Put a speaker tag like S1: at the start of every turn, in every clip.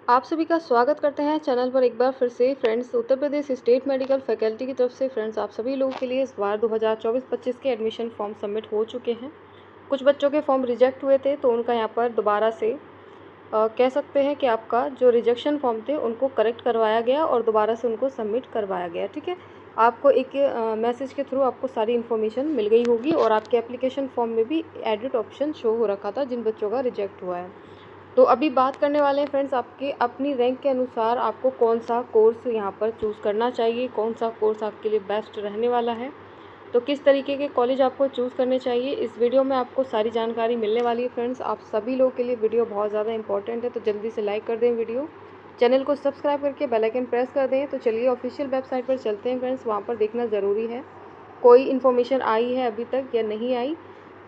S1: आप सभी का स्वागत करते हैं चैनल पर एक बार फिर से friends. Uttar Pradesh state medical faculty की तरफ से फ्रेंड्स आप सभी लोगों के लिए इस बार 2024-25 के एडमिशन फॉर्म सबमिट हो चुके हैं। कुछ बच्चों के फॉर्म रिजेक्ट हुए थे तो उनका यहाँ पर दोबारा से कह सकते हैं कि आपका जो रिजेक्शन फॉर्म थे उनको करेक्ट करवाया गया और दोबारा से उनको सबमिट करवाया गया। ठीक है, आपको एक मैसेज के थ्रू आपको सारी इन्फॉर्मेशन मिल गई होगी और आपके एप्लीकेशन फॉर्म में भी एडिट ऑप्शन शो हो रखा था जिन बच्चों का रिजेक्ट हुआ है। तो अभी बात करने वाले हैं फ्रेंड्स आपके अपनी रैंक के अनुसार आपको कौन सा कोर्स यहाँ पर चूज़ करना चाहिए, कौन सा कोर्स आपके लिए बेस्ट रहने वाला है, तो किस तरीके के कॉलेज आपको चूज़ करने चाहिए। इस वीडियो में आपको सारी जानकारी मिलने वाली है फ्रेंड्स। आप सभी लोगों के लिए वीडियो बहुत ज़्यादा इंपॉर्टेंट है, तो जल्दी से लाइक कर दें वीडियो, चैनल को सब्सक्राइब करके बेल आइकन प्रेस कर दें। तो चलिए ऑफिशियल वेबसाइट पर चलते हैं फ्रेंड्स, वहाँ पर देखना ज़रूरी है कोई इन्फॉर्मेशन आई है अभी तक या नहीं आई।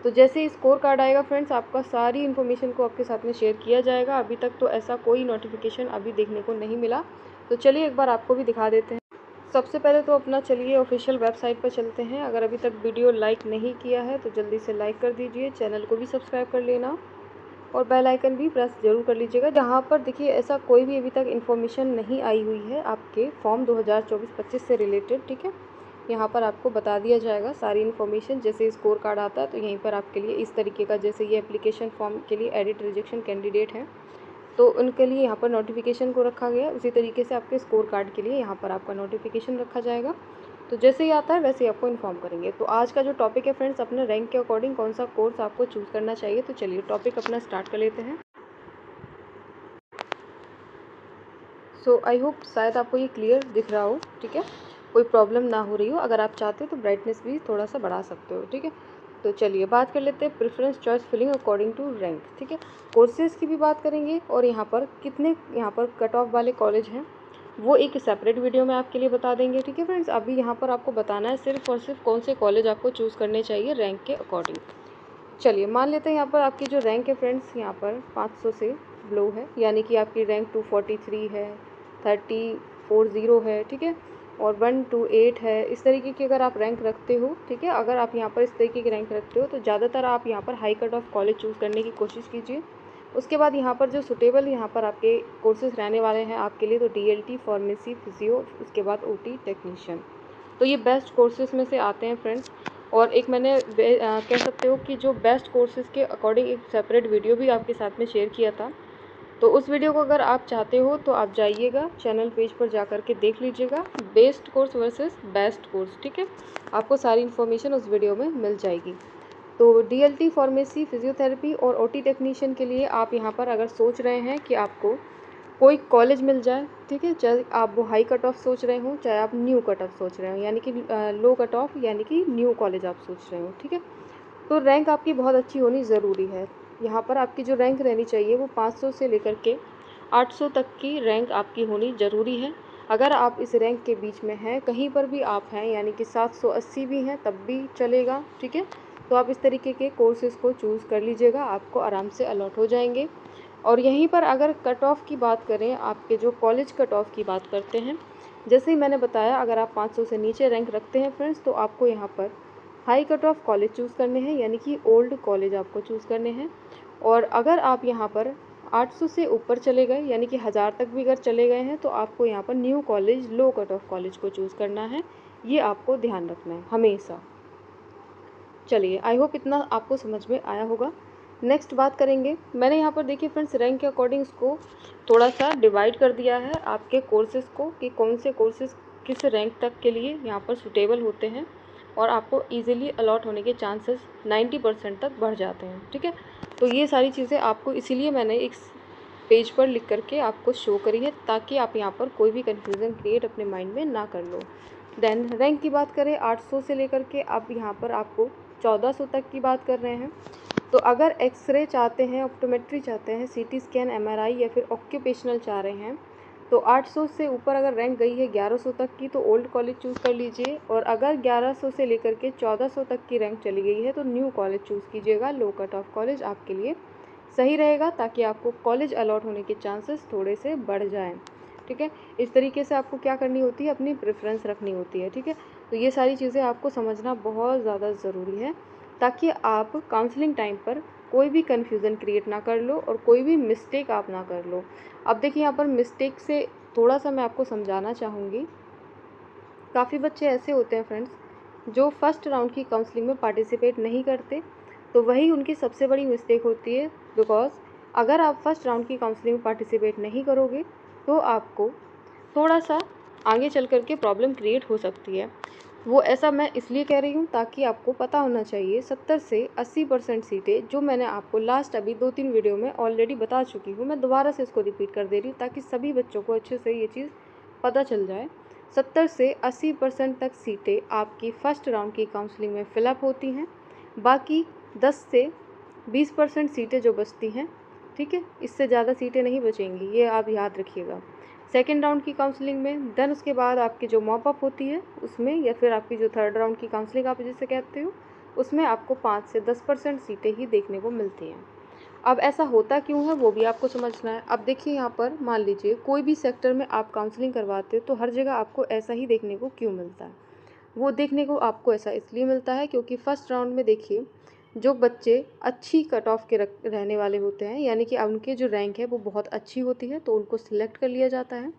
S1: तो जैसे ही स्कोर कार्ड आएगा फ्रेंड्स आपका सारी इन्फॉर्मेशन को आपके साथ में शेयर किया जाएगा। अभी तक तो ऐसा कोई नोटिफिकेशन अभी देखने को नहीं मिला, तो चलिए एक बार आपको भी दिखा देते हैं। सबसे पहले तो अपना चलिए ऑफिशियल वेबसाइट पर चलते हैं। अगर अभी तक वीडियो लाइक नहीं किया है तो जल्दी से लाइक कर दीजिए, चैनल को भी सब्सक्राइब कर लेना और बेल आइकन भी प्रेस जरूर कर लीजिएगा। जहाँ पर देखिए ऐसा कोई भी अभी तक इन्फॉर्मेशन नहीं आई हुई है आपके फॉर्म 2024-25 से रिलेटेड। ठीक है, यहाँ पर आपको बता दिया जाएगा सारी इन्फॉर्मेशन। जैसे स्कोर कार्ड आता है तो यहीं पर आपके लिए इस तरीके का, जैसे ये एप्लीकेशन फॉर्म के लिए एडिट रिजेक्शन कैंडिडेट है तो उनके लिए यहाँ पर नोटिफिकेशन को रखा गया, उसी तरीके से आपके स्कोर कार्ड के लिए यहाँ पर आपका नोटिफिकेशन रखा जाएगा। तो जैसे ही आता है वैसे ही आपको इन्फॉर्म करेंगे। तो आज का जो टॉपिक है फ्रेंड्स, अपने रैंक के अकॉर्डिंग कौन सा कोर्स आपको चूज़ करना चाहिए। तो चलिए टॉपिक अपना स्टार्ट कर लेते हैं। सो आई होप शायद आपको ये क्लियर दिख रहा हो। ठीक है, कोई प्रॉब्लम ना हो रही हो। अगर आप चाहते हो तो ब्राइटनेस भी थोड़ा सा बढ़ा सकते हो। ठीक है, तो चलिए बात कर लेते हैं preference choice filling according to rank. ठीक है, कोर्सेज़ की भी बात करेंगे और यहाँ पर कितने यहाँ पर कट ऑफ वाले कॉलेज हैं वो एक सेपरेट वीडियो में आपके लिए बता देंगे। ठीक है फ्रेंड्स, अभी यहाँ पर आपको बताना है सिर्फ और सिर्फ कौन से कॉलेज आपको चूज़ करने चाहिए रैंक के अकॉर्डिंग। चलिए मान लेते हैं यहाँ पर आपकी जो रैंक है फ्रेंड्स यहाँ पर 500 से लो है, यानी कि आपकी रैंक 243 है, 340 है। ठीक है, और 128 है। इस तरीके की अगर आप रैंक रखते हो, ठीक है, अगर आप यहाँ पर इस तरीके की रैंक रखते हो तो ज़्यादातर आप यहाँ पर high cut off college choose करने की कोशिश कीजिए। उसके बाद यहाँ पर जो सुटेबल यहाँ पर आपके कोर्सेज रहने वाले हैं आपके लिए, तो DLT, फार्मेसी, फिजियो, उसके बाद OT टेक्नीशियन, तो ये बेस्ट कोर्सेज में से आते हैं फ्रेंड्स। और एक मैंने कह सकते हो कि जो बेस्ट कोर्सेज के अकॉर्डिंग एक सेपरेट वीडियो भी आपके साथ में शेयर किया था, तो उस वीडियो को अगर आप चाहते हो तो आप जाइएगा चैनल पेज पर जा कर के देख लीजिएगा, best course versus best course. ठीक है, आपको सारी इन्फॉर्मेशन उस वीडियो में मिल जाएगी। तो DLT, फार्मेसी, फिजियोथेरेपी और OT टेक्नीशियन के लिए आप यहाँ पर अगर सोच रहे हैं कि आपको कोई कॉलेज मिल जाए, ठीक है, चाहे आप वो हाई कट ऑफ सोच रहे हो चाहे आप न्यू कट ऑफ सोच रहे हो, यानी कि लो कट ऑफ यानी कि न्यू कॉलेज आप सोच रहे हो, ठीक है, तो रैंक आपकी बहुत अच्छी होनी ज़रूरी है। यहाँ पर आपकी जो रैंक रहनी चाहिए वो 500 से लेकर के 800 तक की रैंक आपकी होनी ज़रूरी है। अगर आप इस रैंक के बीच में हैं, कहीं पर भी आप हैं, यानी कि 780 भी हैं तब भी चलेगा। ठीक है, तो आप इस तरीके के कोर्सेज़ को चूज़ कर लीजिएगा, आपको आराम से अलॉट हो जाएंगे। और यहीं पर अगर कट ऑफ की बात करें, आपके जो कॉलेज कट ऑफ की बात करते हैं, जैसे ही मैंने बताया अगर आप 500 से नीचे रैंक रखते हैं फ्रेंड्स तो आपको यहाँ पर high cut off college choose करने हैं, यानी कि ओल्ड कॉलेज आपको चूज़ करने हैं। और अगर आप यहाँ पर 800 से ऊपर चले गए, यानी कि 1000 तक भी अगर चले गए हैं, तो आपको यहाँ पर न्यू कॉलेज, लो कट ऑफ कॉलेज को चूज़ करना है। ये आपको ध्यान रखना है हमेशा। चलिए आई होप इतना आपको समझ में आया होगा। नेक्स्ट बात करेंगे, मैंने यहाँ पर देखिए फ्रेंड्स रैंक के अकॉर्डिंग इसको थोड़ा सा डिवाइड कर दिया है आपके कोर्सेज़ को, कि कौन से कोर्सेज़ किस रैंक तक के लिए यहाँ पर सूटेबल होते हैं और आपको इजीली अलॉट होने के चांसेस 90% तक बढ़ जाते हैं। ठीक है, तो ये सारी चीज़ें आपको इसीलिए मैंने एक पेज पर लिख करके आपको शो करी है, ताकि आप यहाँ पर कोई भी कन्फ्यूज़न क्रिएट अपने माइंड में ना कर लो। देन रैंक की बात करें 800 से लेकर के अब यहाँ पर आपको 1400 तक की बात कर रहे हैं। तो अगर एक्सरे चाहते हैं, ऑप्टोमेट्री चाहते हैं, CT स्कैन, MRI या फिर ऑक्यूपेशनल चाह रहे हैं, तो 800 से ऊपर अगर रैंक गई है 1100 तक की तो ओल्ड कॉलेज चूज़ कर लीजिए। और अगर 1100 से लेकर के 1400 तक की रैंक चली गई है तो न्यू कॉलेज चूज़ कीजिएगा, लो कट ऑफ कॉलेज आपके लिए सही रहेगा, ताकि आपको कॉलेज अलॉट होने के चांसेस थोड़े से बढ़ जाएं। ठीक है, इस तरीके से आपको क्या करनी होती है, अपनी प्रेफरेंस रखनी होती है। ठीक है, तो ये सारी चीज़ें आपको समझना बहुत ज़्यादा ज़रूरी है, ताकि आप काउंसलिंग टाइम पर कोई भी कन्फ्यूज़न क्रिएट ना कर लो और कोई भी मिस्टेक आप ना कर लो। अब देखिए यहाँ पर मिस्टेक से थोड़ा सा मैं आपको समझाना चाहूँगी। काफ़ी बच्चे ऐसे होते हैं फ्रेंड्स जो फर्स्ट राउंड की काउंसलिंग में पार्टिसिपेट नहीं करते, तो वही उनकी सबसे बड़ी मिस्टेक होती है। बिकॉज़ अगर आप फर्स्ट राउंड की काउंसलिंग में पार्टिसिपेट नहीं करोगे तो आपको थोड़ा सा आगे चल कर के प्रॉब्लम क्रिएट हो सकती है। वो ऐसा मैं इसलिए कह रही हूँ ताकि आपको पता होना चाहिए 70 से 80% सीटें, जो मैंने आपको लास्ट अभी 2-3 वीडियो में ऑलरेडी बता चुकी हूँ, मैं दोबारा से इसको रिपीट कर दे रही हूँ ताकि सभी बच्चों को अच्छे से ये चीज़ पता चल जाए। 70 से 80% तक सीटें आपकी फ़र्स्ट राउंड की काउंसलिंग में फ़िलअप होती हैं। बाकी 10 से 20% सीटें जो बचती हैं, ठीक है, इससे ज़्यादा सीटें नहीं बचेंगी, ये आप याद रखिएगा सेकेंड राउंड की काउंसलिंग में। देन उसके बाद आपकी जो मॉप अप होती है उसमें, या फिर आपकी जो थर्ड राउंड की काउंसलिंग आप जिसे कहते हो, उसमें आपको 5 से 10% सीटें ही देखने को मिलती हैं। अब ऐसा होता क्यों है वो भी आपको समझना है। अब देखिए यहाँ पर मान लीजिए कोई भी सेक्टर में आप काउंसलिंग करवाते हो तो हर जगह आपको ऐसा ही देखने को क्यों मिलता है? वो देखने को आपको ऐसा इसलिए मिलता है क्योंकि फर्स्ट राउंड में देखिए जो बच्चे अच्छी कट ऑफ के रहने वाले होते हैं, यानी कि उनके जो रैंक है वो बहुत अच्छी होती है, तो उनको सिलेक्ट कर लिया जाता है।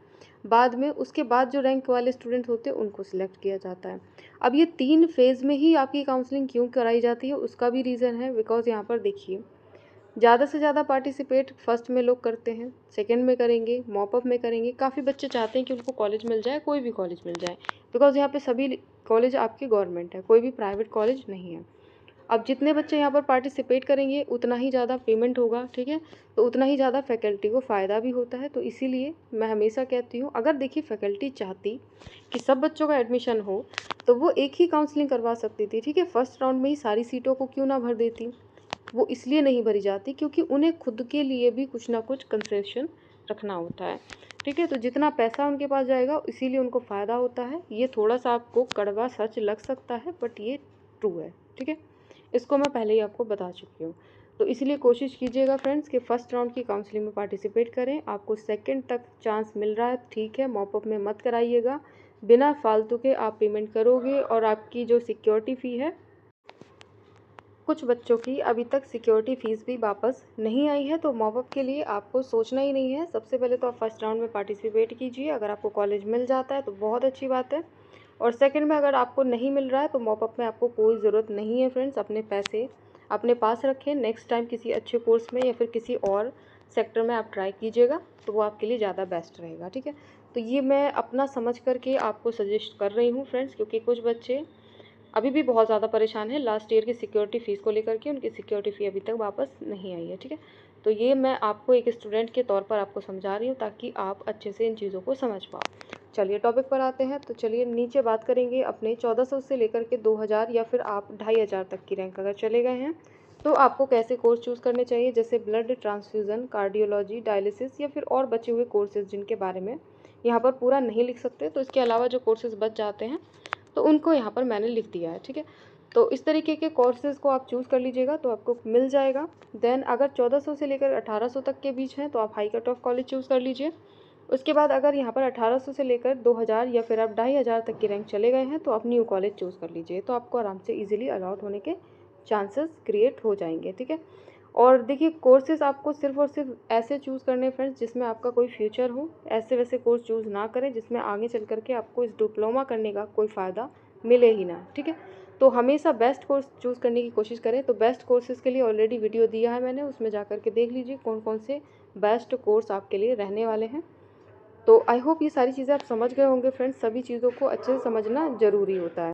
S1: बाद में उसके बाद जो रैंक वाले स्टूडेंट होते हैं उनको सिलेक्ट किया जाता है। अब ये 3 फेज़ में ही आपकी काउंसलिंग क्यों कराई जाती है उसका भी रीज़न है। बिकॉज़ यहाँ पर देखिए ज़्यादा से ज़्यादा पार्टिसिपेट फर्स्ट में लोग करते हैं, सेकंड में करेंगे, मॉप अप में करेंगे। काफ़ी बच्चे चाहते हैं कि उनको कॉलेज मिल जाए, कोई भी कॉलेज मिल जाए, बिकॉज़ यहाँ पे सभी कॉलेज आपके गवर्नमेंट है, कोई भी प्राइवेट कॉलेज नहीं है। अब जितने बच्चे यहाँ पर पार्टिसिपेट करेंगे उतना ही ज़्यादा पेमेंट होगा, ठीक है, तो उतना ही ज़्यादा फैकल्टी को फ़ायदा भी होता है। तो इसीलिए मैं हमेशा कहती हूँ, अगर देखिए फैकल्टी चाहती कि सब बच्चों का एडमिशन हो तो वो एक ही काउंसलिंग करवा सकती थी, ठीक है, फर्स्ट राउंड में ही सारी सीटों को क्यों ना भर देती। वो इसलिए नहीं भरी जाती क्योंकि उन्हें खुद के लिए भी कुछ ना कुछ कंसेशन रखना होता है, ठीक है, तो जितना पैसा उनके पास जाएगा इसीलिए उनको फ़ायदा होता है। ये थोड़ा सा आपको कड़वा सच लग सकता है बट ये ट्रू है, ठीक है, इसको मैं पहले ही आपको बता चुकी हूँ। तो इसलिए कोशिश कीजिएगा फ्रेंड्स कि फ़र्स्ट राउंड की काउंसलिंग में पार्टिसिपेट करें। आपको सेकंड तक चांस मिल रहा है, ठीक है, मॉप अप में मत कराइएगा। बिना फालतू के आप पेमेंट करोगे और आपकी जो सिक्योरिटी फ़ी है, कुछ बच्चों की अभी तक सिक्योरिटी फ़ीस भी वापस नहीं आई है, तो मॉप अप के लिए आपको सोचना ही नहीं है। सबसे पहले तो आप फर्स्ट राउंड में पार्टिसिपेट कीजिए। अगर आपको कॉलेज मिल जाता है तो बहुत अच्छी बात है, और सेकंड में अगर आपको नहीं मिल रहा है तो मॉप अप में आपको कोई ज़रूरत नहीं है फ्रेंड्स। अपने पैसे अपने पास रखें, नेक्स्ट टाइम किसी अच्छे कोर्स में या फिर किसी और सेक्टर में आप ट्राई कीजिएगा तो वो आपके लिए ज़्यादा बेस्ट रहेगा, ठीक है। तो ये मैं अपना समझ करके आपको सजेस्ट कर रही हूँ फ्रेंड्स, क्योंकि कुछ बच्चे अभी भी बहुत ज़्यादा परेशान है लास्ट ईयर की सिक्योरिटी फ़ीस को लेकर के। उनकी सिक्योरिटी फ़ी अभी तक वापस नहीं आई है, ठीक है। तो ये मैं आपको एक स्टूडेंट के तौर पर आपको समझा रही हूँ ताकि आप अच्छे से इन चीज़ों को समझ पाओ। चलिए टॉपिक पर आते हैं। तो चलिए नीचे बात करेंगे अपने 1400 से लेकर के 2000 या फिर आप 2500 तक की रैंक अगर चले गए हैं तो आपको कैसे कोर्स चूज़ करने चाहिए, जैसे ब्लड ट्रांसफ्यूज़न, कार्डियोलॉजी, डायलिसिस या फिर और बचे हुए कोर्सेज़ जिनके बारे में यहाँ पर पूरा नहीं लिख सकते। तो इसके अलावा जो कोर्सेज़ बच जाते हैं तो उनको यहाँ पर मैंने लिख दिया है, ठीक है। तो इस तरीके के कोर्सेज़ को आप चूज़ कर लीजिएगा तो आपको मिल जाएगा। देन अगर 1400 से लेकर 1800 तक के बीच हैं तो आप high cut off college choose कर लीजिए। उसके बाद अगर यहाँ पर 1800 से लेकर 2000 या फिर आप 2500 तक की रैंक चले गए हैं तो आप न्यू कॉलेज चूज़ कर लीजिए, तो आपको आराम से ईजिली अलॉट होने के चांसेस क्रिएट हो जाएंगे, ठीक है। और देखिए कोर्सेज़ आपको सिर्फ़ और सिर्फ ऐसे चूज़ करने फ्रेंड्स जिसमें आपका कोई फ्यूचर हो। ऐसे वैसे कोर्स चूज़ ना करें जिसमें आगे चल कर के आपको इस डिप्लोमा करने का कोई फ़ायदा मिले ही ना, ठीक है। तो हमेशा बेस्ट कोर्स चूज़ करने की कोशिश करें। तो बेस्ट कोर्सेज़ के लिए ऑलरेडी वीडियो दिया है मैंने, उसमें जा कर के देख लीजिए कौन कौन से बेस्ट कोर्स आपके लिए रहने वाले हैं। तो आई होप ये सारी चीज़ें आप समझ गए होंगे फ्रेंड्स। सभी चीज़ों को अच्छे से समझना ज़रूरी होता है।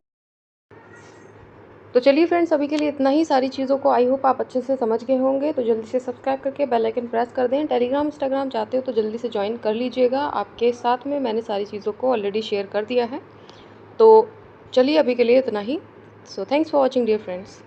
S1: तो चलिए फ्रेंड्स, अभी के लिए इतना ही। सारी चीज़ों को आई होप आप अच्छे से समझ गए होंगे। तो जल्दी से सब्सक्राइब करके बेल आइकन प्रेस कर दें। टेलीग्राम इंस्टाग्राम चाहते हो तो जल्दी से ज्वाइन कर लीजिएगा। आपके साथ में मैंने सारी चीज़ों को ऑलरेडी शेयर कर दिया है। तो चलिए अभी के लिए इतना ही। So thanks for watching dear friends.